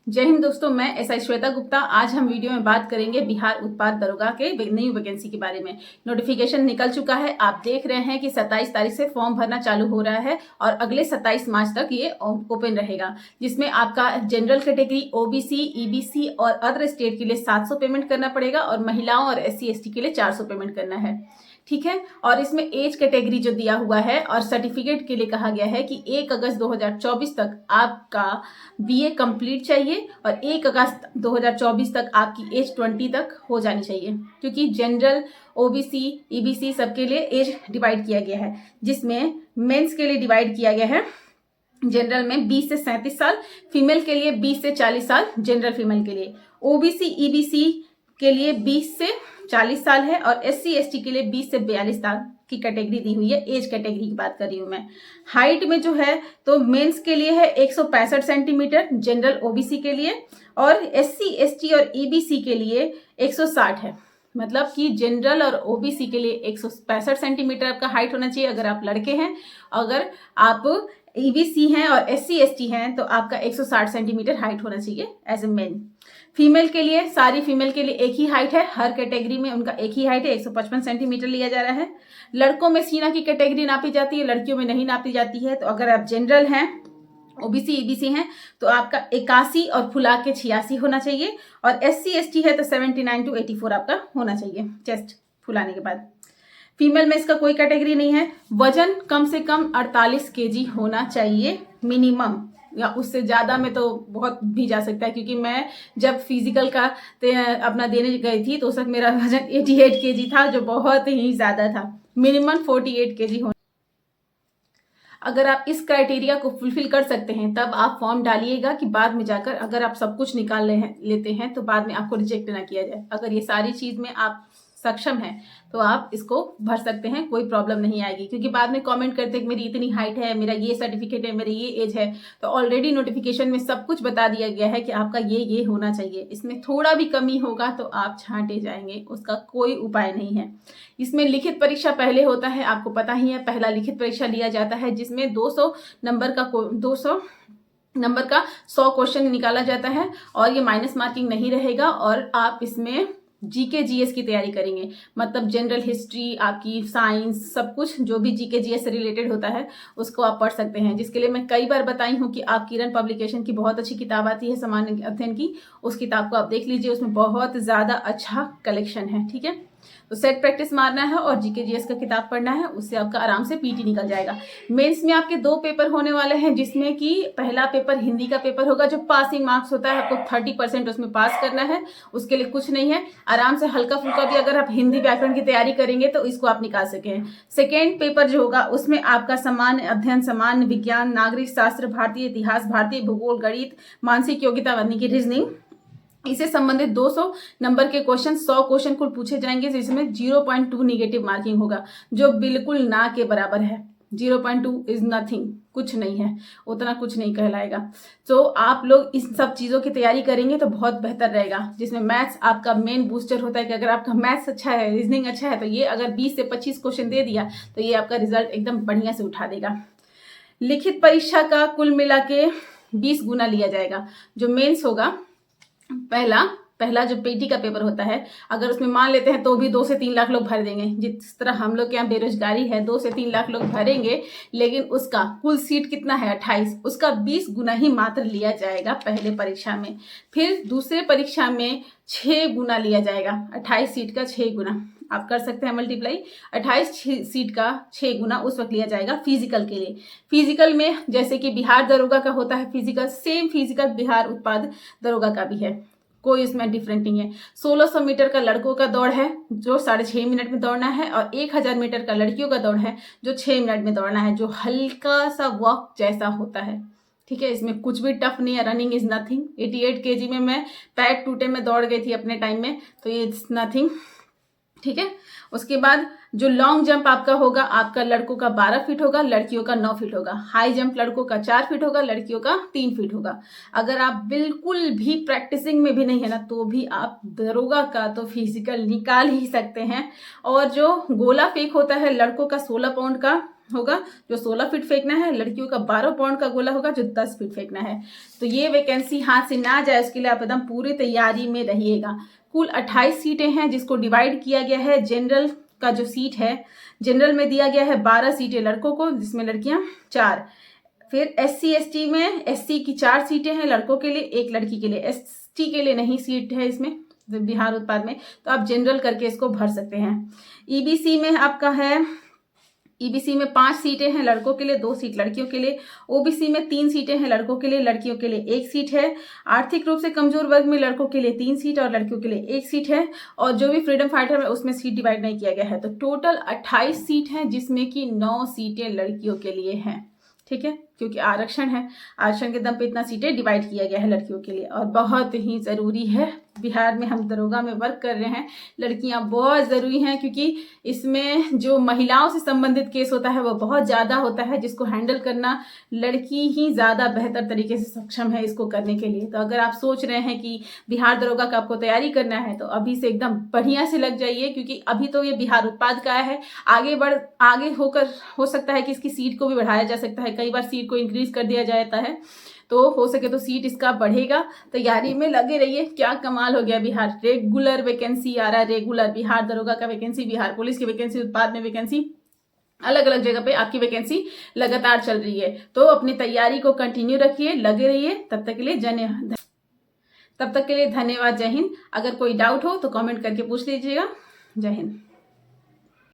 जय हिंद दोस्तों, मैं एसआई श्वेता गुप्ता। आज हम वीडियो में बात करेंगे बिहार उत्पाद दरोगा के नई वैकेंसी के बारे में। नोटिफिकेशन निकल चुका है। आप देख रहे हैं कि 27 तारीख से फॉर्म भरना चालू हो रहा है और अगले 27 मार्च तक ये ओपन रहेगा, जिसमें आपका जनरल कैटेगरी, ओबीसी, ईबीसी और अदर स्टेट के लिए 700 पेमेंट करना पड़ेगा और महिलाओं और एससी एसटी के लिए 400 पेमेंट करना है। ठीक है। और इसमें एज कैटेगरी जो दिया हुआ है और सर्टिफिकेट के लिए कहा गया है कि 1 अगस्त 2024 तक आपका बीए कंप्लीट चाहिए और 1 अगस्त 2024 तक आपकी एज 20 तक हो जानी चाहिए, क्योंकि जनरल, ओबीसी, ईबीसी सबके लिए एज डिवाइड किया गया है, जिसमें मेंस के लिए डिवाइड किया गया है जनरल में 20 से 37 साल, फीमेल के लिए 20 से 40 साल जनरल फीमेल के लिए, ओबीसी ईबीसी के लिए 20 से 40 साल है और एससी एसटी के लिए 20 से 42 साल की कैटेगरी दी हुई है। एज कैटेगरी की बात कर रही हूँ मैं। हाइट में जो है तो मेंस के लिए है 165 सेंटीमीटर जनरल ओबीसी के लिए, और एससी एसटी और ईबीसी के लिए 160 है। मतलब कि जनरल और ओबीसी के लिए 165 सेंटीमीटर आपका हाइट होना चाहिए अगर आप लड़के हैं। अगर आप ईबीसी हैं और एससी एसटी हैं तो आपका 160 सेंटीमीटर हाइट होना चाहिए एज ए मेन। फीमेल के लिए, सारी फीमेल के लिए एक ही हाइट है, हर कैटेगरी में उनका एक ही हाइट है, 155 सेंटीमीटर लिया जा रहा है। लड़कों में सीना की कैटेगरी नापी जाती है, लड़कियों में नहीं नापी जाती है। तो अगर आप जनरल हैं, ओबीसी ईबीसी हैं तो आपका 81 और फुला के 86 होना चाहिए, और एससी एसटी है तो 79 to 84 आपका होना चाहिए चेस्ट फुलाने के बाद। फीमेल में इसका कोई कैटेगरी नहीं है। वजन कम से कम 48 केजी होना चाहिए मिनिमम, या उससे ज़्यादा में तो बहुत भी जा सकता है, क्योंकि मैं जब फिजिकल का अपना देने गई थी तो उस वक्त मेरा वजन 88 केजी था, जो बहुत ही ज़्यादा था। मिनिमम 48 केजी होना। अगर आप इस क्राइटेरिया को फुलफिल कर सकते हैं तब आप फॉर्म डालिएगा, कि बाद में जाकर अगर आप सब कुछ निकाल लेते हैं तो बाद में आपको रिजेक्ट ना किया जाए। अगर ये सारी चीज़ में आप सक्षम हैं तो आप इसको भर सकते हैं, कोई प्रॉब्लम नहीं आएगी। क्योंकि बाद में कमेंट करते हैं कि मेरी इतनी हाइट है, मेरा ये सर्टिफिकेट है, मेरी ये एज है, तो ऑलरेडी नोटिफिकेशन में सब कुछ बता दिया गया है कि आपका ये होना चाहिए। इसमें थोड़ा भी कमी होगा तो आप छांटे जाएंगे, उसका कोई उपाय नहीं है। इसमें लिखित परीक्षा पहले होता है, आपको पता ही है। पहला लिखित परीक्षा लिया जाता है जिसमें 200 नंबर का 100 क्वेश्चन निकाला जाता है, और ये माइनस मार्किंग नहीं रहेगा। और आप इसमें जीके जीएस की तैयारी करेंगे, मतलब जनरल हिस्ट्री, आपकी साइंस, सब कुछ जो भी जीके जीएस से रिलेटेड होता है उसको आप पढ़ सकते हैं। जिसके लिए मैं कई बार बताई हूँ कि आप किरण पब्लिकेशन की बहुत अच्छी किताब आती है सामान्य अध्ययन की, उस किताब को आप देख लीजिए, उसमें बहुत ज़्यादा अच्छा कलेक्शन है। ठीक है। तो सेट प्रैक्टिस मारना है और जीके जीएस का किताब पढ़ना है, उससे आपका आराम से पीटी निकल जाएगा। मेंस में आपके 2 पेपर होने वाले हैं, जिसमें कि पहला पेपर हिंदी का पेपर होगा, जो पासिंग मार्क्स होता है, आपको 30% उसमें पास करना है, उसके लिए कुछ नहीं है। आराम से हल्का फुल्का भी अगर आप हिंदी व्याकरण की तैयारी करेंगे तो इसको आप निकाल सकें। सेकेंड पेपर जो होगा उसमें आपका सामान्य अध्ययन, सामान्य विज्ञान, नागरिक शास्त्र, भारतीय इतिहास, भारतीय भूगोल, गणित, मानसिक योग्यता यानी कि रीजनिंग, इससे संबंधित 200 नंबर के क्वेश्चन, 100 क्वेश्चन कुल पूछे जाएंगे, जिसमें 0.2 निगेटिव मार्किंग होगा, जो बिल्कुल ना के बराबर है। 0.2 इज नथिंग, कुछ नहीं है, उतना कुछ नहीं कहलाएगा। तो आप लोग इस सब चीज़ों की तैयारी करेंगे तो बहुत बेहतर रहेगा। जिसमें मैथ्स आपका मेन बूस्टर होता है, कि अगर आपका मैथ्स अच्छा है, रीजनिंग अच्छा है, तो ये अगर 20 से 25 क्वेश्चन दे दिया तो ये आपका रिजल्ट एकदम बढ़िया से उठा देगा। लिखित परीक्षा का कुल मिला के 20 गुना लिया जाएगा। जो मेन्स होगा, पहला जो पेटी का पेपर होता है, अगर उसमें मान लेते हैं तो भी 2 से 3 लाख लोग भर देंगे। जिस तरह हम लोग के यहाँ बेरोजगारी है, 2 से 3 लाख लोग भरेंगे, लेकिन उसका कुल सीट कितना है 28, उसका 20 गुना ही मात्र लिया जाएगा पहले परीक्षा में। फिर दूसरे परीक्षा में 6 गुना लिया जाएगा, 28 सीट का 6 गुना। आप कर सकते हैं मल्टीप्लाई, 28 सीट का 6 गुना उस वक्त लिया जाएगा फिजिकल के लिए। फिजिकल में जैसे कि बिहार दरोगा का होता है फिजिकल, सेम फिजिकल बिहार उत्पाद दरोगा का भी है, कोई इसमें डिफरेंट नहीं है। 1600 मीटर का लड़कों का दौड़ है, जो 6.5 मिनट में दौड़ना है, और 1000 मीटर का लड़कियों का दौड़ है, जो 6 मिनट में दौड़ना है, जो हल्का सा वॉक जैसा होता है। ठीक है। इसमें कुछ भी टफ नहीं है, रनिंग इज नथिंग। 88 केजी में मैं पैर टूटे में दौड़ गई थी अपने टाइम में, तो ये इज नथिंग। ठीक है। उसके बाद जो लॉन्ग जंप आपका होगा, आपका लड़कों का 12 फीट होगा, लड़कियों का 9 फीट होगा। हाई जंप लड़कों का 4 फीट होगा, लड़कियों का 3 फीट होगा। अगर आप बिल्कुल भी प्रैक्टिसिंग में भी नहीं है ना, तो भी आप दरोगा का तो फिजिकल निकाल ही सकते हैं। और जो गोला फेंक होता है लड़कों का 16 पाउंड का, होगा जो 16 फीट फेंकना है, लड़कियों का 12 पाउंड का गोला होगा जो 10 फीट फेंकना है। तो ये वैकेंसी हाथ से ना जाए उसके लिए आप एकदम पूरी तैयारी में रहिएगा। कुल 28 सीटें हैं जिसको डिवाइड किया गया है। जनरल का जो सीट है, जनरल में दिया गया है 12 सीटें लड़कों को, जिसमें लड़कियां 4। फिर SC ST में SC की 4 सीटें हैं लड़कों के लिए, 1 लड़की के लिए। ST के लिए नहीं सीट है इसमें बिहार उत्पाद में, तो आप जनरल करके इसको भर सकते हैं। EBC में आपका है, EBC में 5 सीटें हैं लड़कों के लिए, 2 सीट लड़कियों के लिए। OBC में 3 सीटें हैं लड़कों के लिए, लड़कियों के लिए 1 सीट है। आर्थिक रूप से कमजोर वर्ग में लड़कों के लिए 3 सीट और लड़कियों के लिए 1 सीट है। और जो भी फ्रीडम फाइटर है उसमें सीट डिवाइड नहीं किया गया है। तो टोटल 28 सीट हैं जिसमें कि 9 सीटें लड़कियों के लिए हैं। ठीक है, क्योंकि आरक्षण है, आरक्षण के दम पे इतना सीटें डिवाइड किया गया है लड़कियों के लिए। और बहुत ही ज़रूरी है, बिहार में हम दरोगा में वर्क कर रहे हैं, लड़कियां बहुत ज़रूरी हैं, क्योंकि इसमें जो महिलाओं से संबंधित केस होता है वो बहुत ज़्यादा होता है, जिसको हैंडल करना लड़की ही ज़्यादा बेहतर तरीके से सक्षम है इसको करने के लिए। तो अगर आप सोच रहे हैं कि बिहार दरोगा का आपको तैयारी करना है तो अभी से एकदम बढ़िया से लग जाइए, क्योंकि अभी तो ये बिहार उत्पाद का है, आगे होकर हो सकता है कि इसकी सीट को भी बढ़ाया जा सकता है, कई बार सीट को इंक्रीज कर दिया जाता है, तो हो सके तो सीट इसका बढ़ेगा। तैयारी में लगे रहिए। क्या कमाल हो गया, बिहार रेगुलर वैकेंसी आ रहा है, रेगुलर बिहार दरोगा का वैकेंसी, बिहार पुलिस की वैकेंसी, उत्पाद में वैकेंसी, अलग अलग जगह पे आपकी वैकेंसी लगातार चल रही है। तो अपनी तैयारी को कंटिन्यू रखिए, लगे रहिए। तब तक के लिए धन्यवाद। जय हिंद। अगर कोई डाउट हो तो कमेंट करके पूछ लीजिएगा। जय हिंद।